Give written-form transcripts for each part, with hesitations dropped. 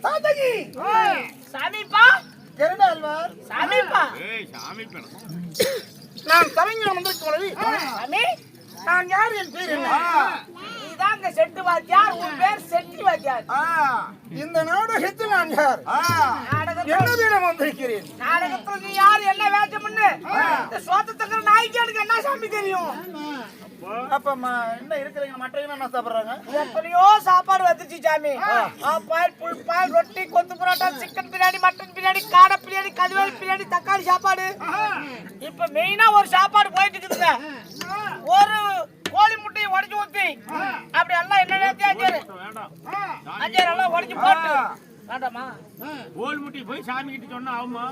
தாத்தகி சாமிப்பா கருடாழ்வார் சாமிப்பா நான் கவிஞர் வந்திருக்கும் பொழுது சாமி நான் யார் என் பேர் என்ன நீதாங்க செட்டு வாத்தியார் உன் பேர் செட்டி வாத்தியார் இந்த நாடகத்தில் நான் யார் என்ன வீரம் வந்திருக்கிறேன் நாடகத்துல நீ யார் என்ன வேட்டம்னு இந்த சோத்தத்துக்கு நாய்க்கு எனக்கு என்ன சாமி தெரியும் அப்ப என்ன இருக்கிறீங்க மற்ற என்ன சாப்பிடுறாங்க எத்தனையோ சாப்பாடு வந்துச்சு சாமி பால் புல் பால் ரொட்டி கொத்து பரோட்டா சிக்கன் பிரியாணி மட்டன் பிரியாணி காடை பிரியாணி கதுவேல் பிரியாணி தக்காளி சாப்பாடு இப்ப மெயினா ஒரு சாப்பாடு போயிட்டு இருக்குதுங்க ஒரு கோழி முட்டையை உடைச்சு ஊத்தி அப்படி எல்லாம் என்ன அஞ்சாறு எல்லாம் உடைச்சு போட்டு வேண்டாமா கோழி முட்டை போய் சாமி கிட்ட சொன்னா ஆகுமா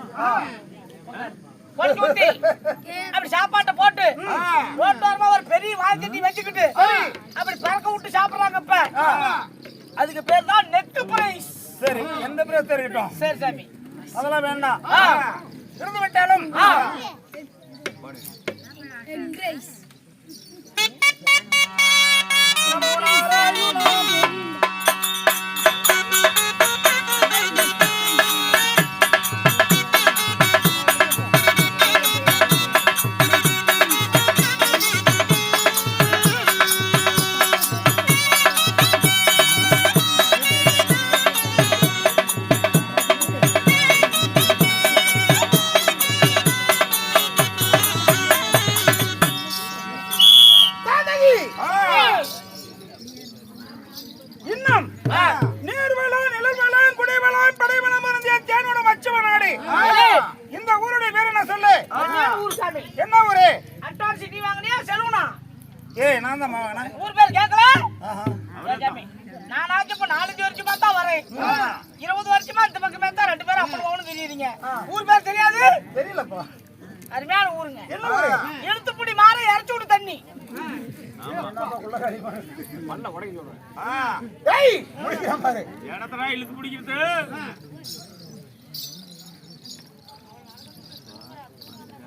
அப்படி சாப்பாட்டை போட்டு ரோட்டோரமா ஒரு பெரிய வாய்க்கட்டி வச்சுக்கிட்டு அப்படி பறக்க விட்டு சாப்பிடுறாங்க இப்ப அதுக்கு பேர் தான் நெக் பிரைஸ். சரி எந்த பிரைஸ் இருக்கட்டும். சரி சாமி அதெல்லாம் வேண்டாம். இருந்து விட்டாலும் ஊர் பேர் கேட்கல நான் ஆச்சு இப்ப 4 வருஷமா தான் வரேன் 20 வருஷமா இந்த பக்கமே தான் 2 பேரும் அப்படி போகணும் தெரியுறீங்க ஊர் பேர் தெரியாது தெரியலப்பா அருமையான ஊருங்க எழுத்துப்படி மாற இறச்சி விடு தண்ணி இழுத்து பிடிக்கிறது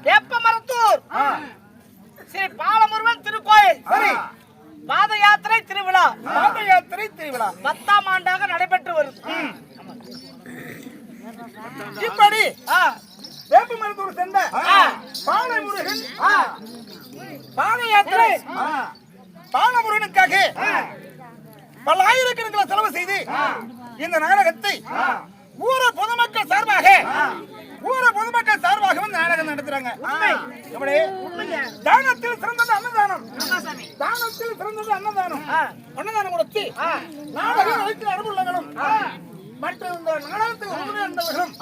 வேப்ப மரத்தூர் ஸ்ரீ பாலமுருகன் திருக்கோயில் சரி பாத யாத்திரை திருவிழா 10ஆம் ஆண்டாக நடைபெற்று வருது. இப்படி வேப்பமரத்தூர் சென்ற பாலமுருகன் பாத யாத்திரை பாலமுருகனுக்காக பல ஆயிரக்கணக்கில் செலவு செய்து இந்த நாடகத்தை ஊர பொதுமக்கள் சார்பாக வந்து நாடகம் நடத்துறாங்க. தானத்தில் சிறந்தது அன்னதானம். அன்னதானம் கொடுத்து நாடகம் நடத்தின அனுபவங்களும் மற்றும் இந்த நாடகத்துக்கு உறுதுணை இருந்தவர்களும்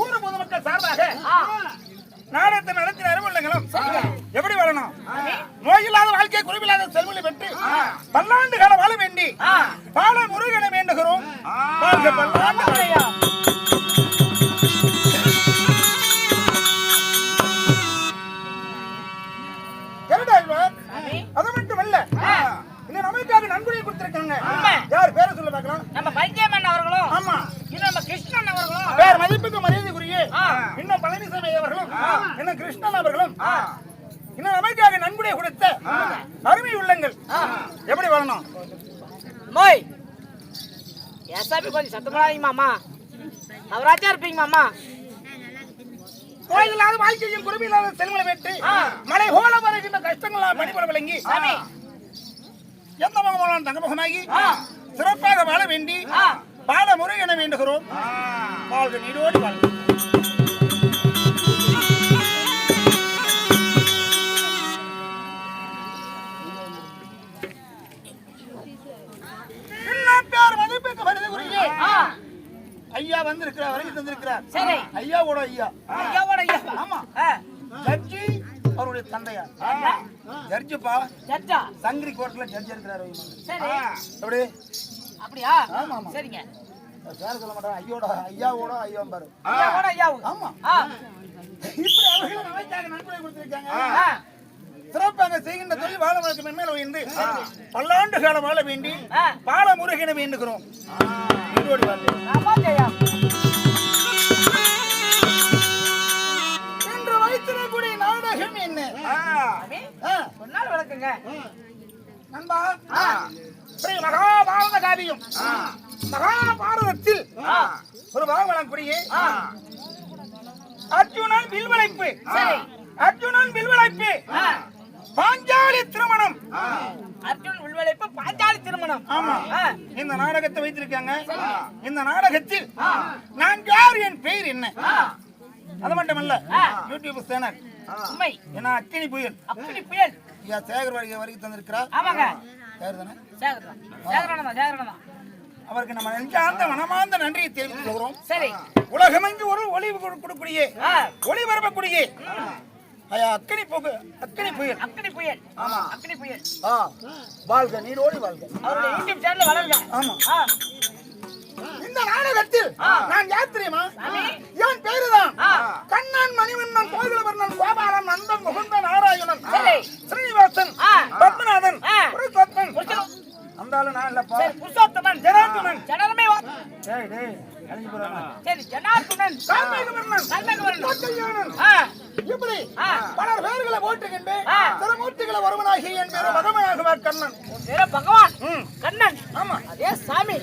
ஊர பொதுமக்கள் சார்பாக நாடகத்தை நடத்தின அனுபவங்களும் எப்படி வாழணும், நோயில்லாத வாழ்க்கை குறைவில்லாத செல்வங்களை பெற்று பல்லாண்டு காலம் வாழ வேண்டி பால முருகனை வேண்டுகிறோம். அது மட்டுமல்ல இந்த நமக்காக நன்கொடை கொடுத்திருக்காங்க. யார் பேரை சொல்ல பார்க்கலாம்? நம்ம பஞ்சேமன் அவர்களும், ஆமா இன்னும் நம்ம கிருஷ்ணன் அவர்களும், பேர் மதிப்புக்கு மரியாதைக்குரிய இன்னும் பழனிசாமி அவர்களும், இன்னும் கிருஷ்ணன் அவர்களும் இன்னும் நமக்காக நன்கொடை கொடுத்த அருமை உள்ளங்கள். எப்படி வாழணும்? மோய் எஸ்ஆபி கொஞ்சம் சத்தமாங்க மாமா, அவராச்சா இருப்பீங்க மாமா. கோயிலாத வாழ்க்கையும் குருவில்லாத செல்வங்களை பெற்று மழை போல வருகின்ற கஷ்டங்களால் பணிபுர விளங்கி எந்த முகமான தங்கமுகமாகி சிறப்பாக வாழ வேண்டி பால முருகனை வேண்டுகிறோம். வாழ்க நீடோடு வாழ்க. மதிப்புக்கு மரியாதைக்குரிய ஐயா வந்திருக்கிறார், வரைக்கும் தந்திருக்கிறார். சரி, ஐயாவோட ஐயா. ஆமா, ஜட்ஜி அவருடைய தந்தையார். ஜட்ஜிப்பா, ஜட்ஜா சங்கிரி கோர்ட்ல ஜட்ஜ் இருக்கிறார். சரி, அப்படி அப்படியா? ஆமா ஆமா, சரிங்க. வேற சொல்ல மாட்டாங்க, ஐயாவோட ஐயா பாரு. ஆமா, இப்படி அவர்கள் நமக்காக நன்கொடை கொடுத்திருக்காங்க. சிறப்பாக செய்கின்ற தொழில் வாழ வழக்கு மென்மேல உயர்ந்து பல்லாண்டு காலம் வாழ வேண்டி பால முருகனை வேண்டுகிறோம். இன்று வைத்திருக்கக்கூடிய நாடகம் என்ன? விளக்குங்க நண்பா, ஸ்ரீ மகாபாரத காவியம் மகாபாரதத்தில் ஒரு பாகவலம் குடியே அர்ஜுனன் வில்வளைப்பு அர்ஜுனன் வில்வளைப்பு பாஞ்சாலி திருமணம் அர்ஜுன் வில்வளைப்பு பாஞ்சாலி திருமணம். ஆமா. இந்த நாடகத்தை வைத்திருக்காங்க. இந்த நாடகத்தில் நான் யார், என் பெயர் என்ன, அது மட்டுமல்ல யூடியூப் சேனல் உண்மை என்ன அக்கினி புயல் அக்கினி புயல் சேகர் வரைக்கும் தந்திருக்கிறார். ஆமாங்க சேகர் தானே? சேகரன் அவருக்கு நம்ம நெஞ்சார்ந்த மனமார்ந்த நன்றியை தெரிவித்துக் கொள்கிறோம். சரி. உலகமெங்கு ஒரு ஒளி கொடுக்கக்கூடிய ஒளி பரப்பக்கூடிய அக்கினி புயல் ஆமா அக்கினி புயல் வாழ்க நீரோடி வாழ்க. அவருடைய யூடியூப் சேனல்ல வளருங்க. ஆமா. இந்த நாடகத்தில் நான் யார் தெரியுமா? என் பேருதான் கண்ணன் மணிவண்ணன் கோவிலவர்ணன் கோபாலன் நந்தன் முகுந்தன் நாராயணன் ஸ்ரீனிவாசன் பத்மநாதன் புருஷோத்தமன். அந்த ஆளு நான் இல்லப்பா. புருஷோத்தமன் ஜனார்தனன் ஜனமே சரி ஜனார்தனன் இப்படி பலர் பேர்களை போட்டுகின்ற திருமூர்த்திகளை ஒருவனாகி என் பேரு பகவானாகுவார் கண்ணன். பகவான் கண்ணன். ஆமா. அதே சாமி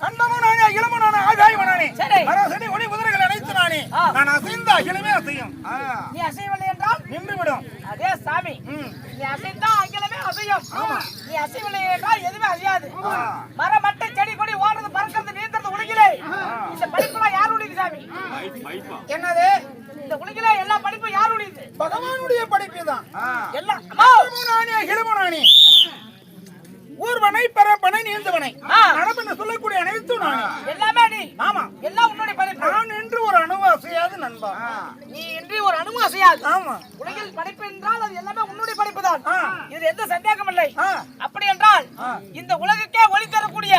அண்டமும் நானே இளமும் நானே ஆகாயம் நானே அரசடி ஒளி குதிரைகள் அனைத்து நானே நான் அசைந்த அகிலமே அசையும். நீ அசையவில்லை என்றால் நின்றுவிடும். அதே சாமி நீ அசைந்தா அகிலமே அசையும். நீ அசையவில்லை என்றால் எதுவுமே அசையாது. மரம் மட்டை செடி கொடி ஓடுறது பறக்கிறது நீந்துறது உலகிலே இந்த படிப்புலாம் யாருடையது சாமி? என்னது? இந்த உலகிலே எல்லா படிப்பும் யாருடையது? பகவானுடைய படிப்பு தான். எல்லாம் நானே அகிலமும் நானே ஊர்வனை பரப்பனை நீந்தவனை நடப்பு சொல்லக்கூடிய அனைத்தும் நான் எல்லாமே நீ. ஆமா. எல்லாம் உன்னுடைய படைப்பு. நான் என்று ஒரு அணுவு அசையாது நண்பா. நீ என்று ஒரு அணுவு அசையாது. ஆமா. உலகில் படைப்பு என்றால் அது எல்லாமே உன்னுடைய படைப்பு தான். இது எந்த சந்தேகம் இல்லை. அப்படி என்றால் இந்த உலகுக்கே ஒளி தரக்கூடிய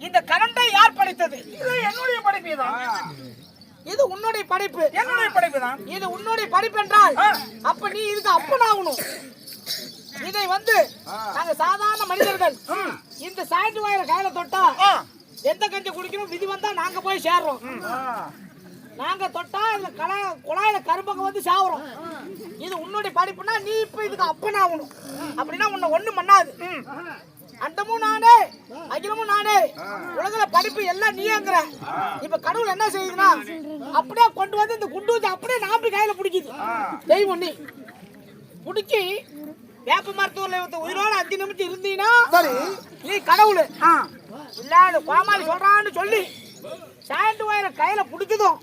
இந்த கரண்டை யார் படைத்தது? இது என்னுடைய படைப்பு தான். இது உன்னுடைய படைப்பு. என்னுடைய படைப்பு தான். இது உன்னுடைய படைப்பு என்றால் அப்ப நீ இதுக்கு அப்பனாகணும். இதை நாங்க சாதாரண மனிதர்கள் இந்த சாய்ந்து வாயில கையில தொட்டா எந்த கஞ்சி குடிக்கணும் விதி வந்தா நாங்க போய் சேர்றோம். நாங்க தொட்டா இந்த குழாயில கரும்பங்க சாவுறோம். இது உன்னுடைய படிப்புனா நீ இப்ப இதுக்கு அப்பனாகணும். அப்படின்னா உன்னை ஒண்ணும் பண்ணாது. அண்டமும் நானே அகிலமும் நானே உலகில படிப்பு எல்லாம் நீங்கிற. இப்ப கடவுள் என்ன செய்யுதுன்னா அப்படியே கொண்டு வந்து இந்த குண்டு வச்சு அப்படியே நாம்பி கையில பிடிக்குது. தெய்வம் நீ பிடிச்சி வேப்ப மருத்துவ உயிரோட 5 நிமிஷம் இருந்தீங்கன்னா நீ கடவுள் இல்ல கோமாளி சொல்றான்னு சொல்லி சாயந்து வயிற கையில பிடிச்சதும்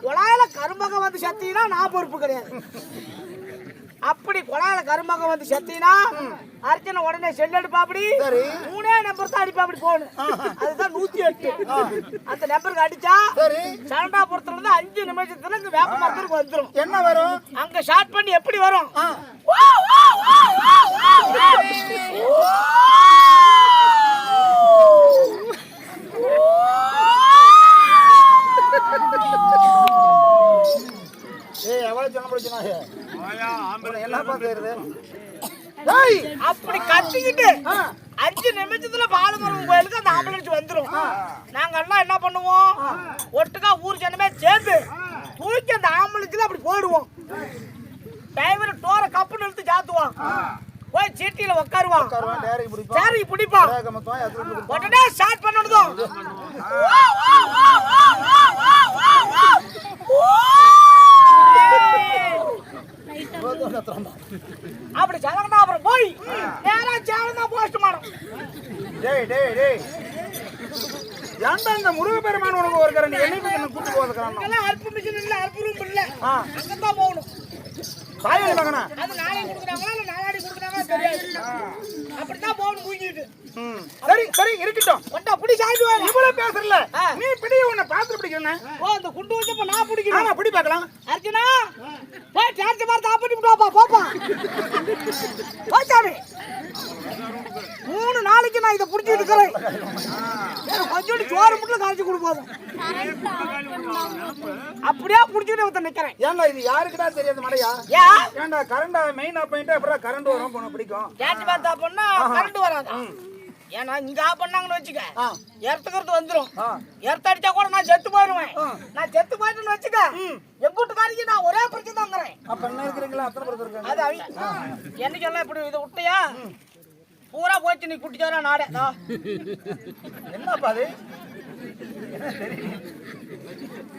குழாயில கரும்பகம் வந்து செத்தீங்கன்னா நான் பொறுப்பு கிடையாது. அப்படி குழாயில கரும்பகம் வந்து செத்தீங்கன்னா அர்ச்சனை உடனே செல் எடுப்பாப்படி 3 நம்பர் தான் அடிப்பாப்படி போகணும். அதுதான் 108. அந்த நம்பருக்கு அடிச்சா சரண்டாபுரத்துல இருந்து 5 நிமிஷத்துல இந்த வேப்ப மரத்துக்கு வந்துடும். என்ன வரும்? அங்க ஷார்ட் பண்ணி எப்படி வரும்? அப்படி கத்திக்கிட்டு 5 நிமிஷத்துல பாலமரம் கோயிலுக்கு அந்த ஆம்புலன்ஸ் வந்துரும். நாங்க எல்லாம் என்ன பண்ணுவோம்? ஒட்டுக்கா ஊர் ஜனமே சேர்ந்து தூக்கி அந்த ஆம்புலன்ஸ்ல அப்படி போடுவோம். டிரைவர் டோரை கப்பு நிறுத்தி சாத்துவான். போய் சீட்டில உட்காருவான். சேரி பிடிப்பான். உடனே ஸ்டார்ட் பண்ணணும். அப்படி சலங்கனா அப்புறம் போய் நேரா சேலந்தா போஸ்ட்மார்ட்டம். ஏன்டா இந்த முருகப்பெருமான் உனக்கு ஒரு கரண்டி எண்ணெய் என்ன கூட்டி போறதுக்கான அற்பு மிஷின் இல்ல அற்பு ரூம் இல்ல அங்கதான் போகணும். காலையில மகனா அது நாளை கொடுக்குறாங்களா இல்ல நாளாடி கொடுக்குறாங்களா தெரியாது. அப்படிதான் போகணும் மூங்கிட்டு. சரி சரி இருக்கட்டும். ஒண்டா புடி சாய்ந்து வா. இவ்வளவு பேசறல நீ பிடி உன்னை பாத்து பிடிக்கிறனே. ஓ அந்த குண்டு வச்சப்ப நான் பிடிக்கிறேன். ஆமா பிடி பார்க்கலாம். அர்ஜுனா போய் சார்ஜ் மார் தாப்படி போப்பா போப்பா. போச்சாமி 3 நாளைக்கு நான் இத புடிச்சிட்டு இருக்கறேன். எனக்கு கொஞ்சோடி சோறு முட்ல காஞ்சி குடு போதும். அப்படியே புடிச்சிட்டு வந்து நிக்கறேன். ஏன்டா இது யாருக்குடா தெரியாது மடையா? ஏன்டா கரண்ட் மெயின் ஆஃப் பாயிண்ட் அப்புறம் கரண்ட் வரும் போன பிடிக்கும். சார்ஜ் மார் தாப்பன்னா கரண்ட் வராது. ஏன்னா இங்க ஆஃப் பண்ணாங்கன்னு வச்சுக்க எர்த்துக்கிறது வந்துரும். எர்த்து அடிச்சா கூட நான் செத்து போயிடுவேன். நான் செத்து போயிட்டேன்னு வச்சுக்க எங்கூட்டுக்காரிக்கு நான் ஒரே பிரச்சனை தாங்கிறேன். அப்ப என்ன இருக்கிறீங்களா? அத்தனை பேர் இருக்காங்க. அது என்னைக்கு எல்லாம் இப்படி இதை விட்டியா பூரா போச்சு நீ குட்டிச்சோரா நாடே என்னப்பா அது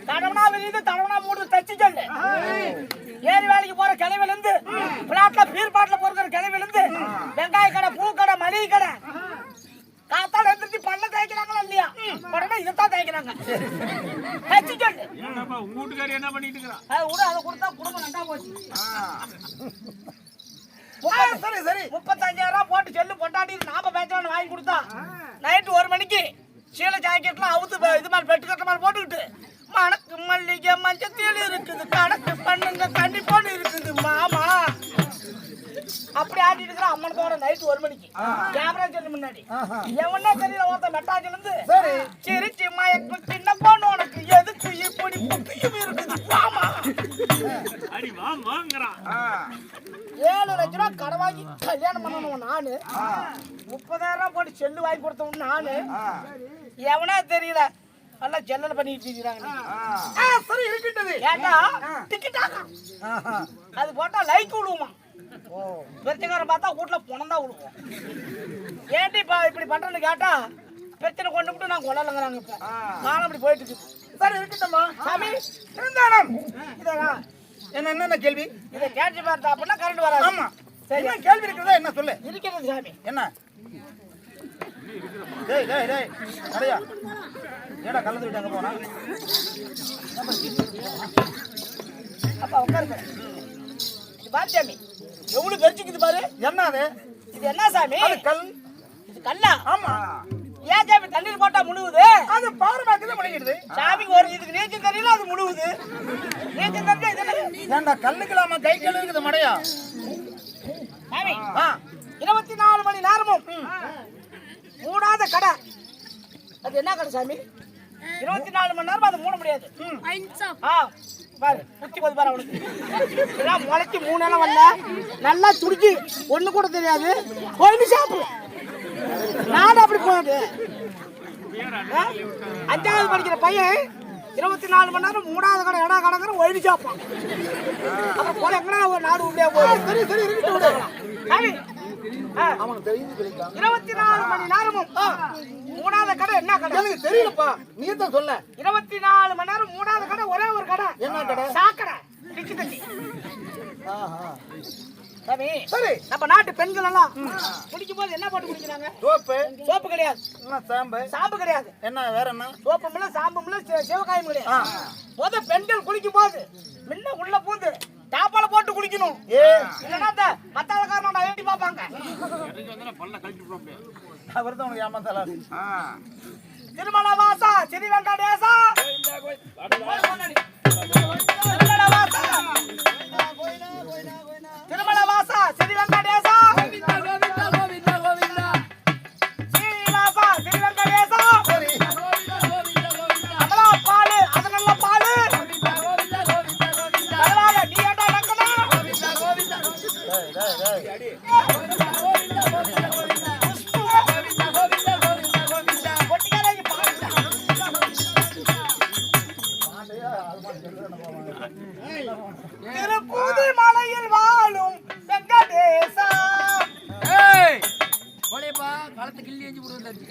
தடவனா வெளியுது தடவனா மூடு தச்சு சொல்லு ஏரி வேலைக்கு போற கிளவில இருந்து பிளாட்ல பீர் பாட்டில போற கிளவில இருந்து வெங்காய கடை பூ கடை மளிகை கடை காத்தால எந்திரிச்சு பல்ல தேய்க்கிறாங்களா இல்லையா உடனே இதைத்தான் தேய்க்கிறாங்க தச்சு சொல்லு என்னப்பா உங்க வீட்டுக்காரி என்ன பண்ணிட்டு இருக்கா? அது விட அதை கொடுத்தா குடும்பம் நண்டா போச்சு சரி சரி 35,000 போட்டு செல்லு பொண்டாட்டி நாம பேச்சவன் வாங்கி கொடுத்தா நைட்டு 1 மணிக்கு சீலை ஜாக்கெட்லாம் அவுத்து இது மாதிரி பெட்டு கட்ட மாதிரி போட்டுக்கிட்டு மணக்கு மல்லிகை மஞ்சத்தேல் இருக்குது கணக்கு பண்ணுங்க கண்டிப்பான்னு இருக்குது மாமா அப்படி ஆடிட்டு இருக்கிற அம்மனத்தோட நைட்டு 1 மணிக்கு கேமரா செல்லு முன்னாடி எவனே தெரியல ஒருத்த மெட்டாஜில இருந்து சரி சிரிச்சு மயக்கு சின்ன பொண்ணு உனக்கு எதுக்கு இப்படி புத்தியும் இருக்குது மாமா அடி வாங்கறான். 7 லட்சம் ரூபாய் கடன் வாங்கி கல்யாணம் பண்ணணும் நானு 30,000 போட்டு செல்லு வாங்கி கொடுத்தவன் நானு எவனே தெரியல நல்லா ஜெல்லல் பண்ணிட்டு இருக்கிறாங்க சரி இருக்கட்டது ஏண்டா டிக்கெட்டாங்க அது போட்டா லைக் விடுவோமா பிரச்சனை பார்த்தா வீட்டுல பணம் தான் விடுவோம் ஏன்டி இப்படி பண்றேன்னு கேட்டா பிரச்சனை கொண்டு விட்டு நான் கொள்ளலங்கிறாங்க இப்ப நானும் அப்படி போயிட்டு இருக்கு சரி இருக்கட்டம்மா சாமி இருந்தாலும் இதா என்ன கேள்வி இதை கேட்டு பார்த்தா அப்படின்னா கரண்ட் வராது ஆமா சரி என்ன கேள்வி இருக்கிறதா என்ன சொல்லு இருக்கிறது சாமி என்ன டேய் டேய் டேய் அடையா ஏடா கலந்து விட்டாங்க போனா அப்பா உட்காருங்க பாரு சாமி எவ்வளவு பெருச்சுக்குது பாரு என்ன அது இது என்ன சாமி அது கல் இது கல்லா ஆமா ஏன் சாமி தண்ணீர் போட்டா முழுகுது அது பாரமாக்குது முழுகிடுது சாமிக்கு ஒரு இதுக்கு நீச்சல் தெரியல அது முழுகுது நீச்சல் தெரிஞ்சா இது ஏண்டா கல்லுக்கலாமா கை கல்லு இருக்குது மடையா சாமி ஆ 24 மணி நேரமும் மூடாத கடை அது என்ன கடை சாமி 24 மணி நேரம் அது மூட முடியாது பாரு குத்தி போது பாரு அவனுக்கு இதெல்லாம் முளைச்சி 3 நாளா வரல நல்லா துடிக்கி ஒண்ணு கூட தெரியாது கோயில் ஷாப்பு நாடு அப்படி போகுது 5வது படிக்கிற பையன் 24 மணி நேரம் மூடாத கடை இடா கடற்கரை ஒயிட் ஷாப்பான் அப்புறம் போல எங்கன்னா ஒரு நாடு உள்ளே போகுது சரி சரி இருக்கட்டு சாமி அவனுக்கு தெரியுது கிடைக்கா 24 மணி நேரமும் மூடாத கடை என்ன கடை எனக்கு தெரியலப்பா நீ தான் சொல்ல 24 மணி நேரம் மூடாத கடை ஒரே ஒரு கடை என்ன கடை சாக்கடை டிக்கி தட்டி ஆஹா சாமி சரி நம்ம நாட்டு பெண்கள் எல்லாம் குடிக்கும் போது என்ன போட்டு குடிக்கிறாங்க சோப்பு சோப்பு கிடையாது என்ன சாம்பு சாம்பு கிடையாது என்ன வேற என்ன சோப்பும் இல்ல சாம்பும் இல்ல சிவகாயும் கிடையாது பெண்கள் குளிக்கும் போது முன்ன உள்ள பூந்து டாப்பால போட்டு குளிக்கணும் இல்லன்னா இந்த மத்தாளக்காரன் நான் ஏட்டி பாப்பாங்க பல்ல கழட்டி போறோம். அவர்தான் உனக்கு ஏமாத்தல திருமண வாசா ஸ்ரீ வெங்கடேசா திருமண வாசா ஸ்ரீ வெங்கடேசா ஸ்ரீனிவாசா ஸ்ரீ வெங்கடேசா அமலா பாலு அது நல்ல பாலு பரவாயில்ல நீ ஏண்டா நக்கனா பொட்டிக்காரங்க திருப்பூதி மலையில் வாழும் வெங்கடேசா களத்து கிள்ளி எஞ்சி விடுவது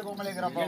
கோமலேங்கிறப்ப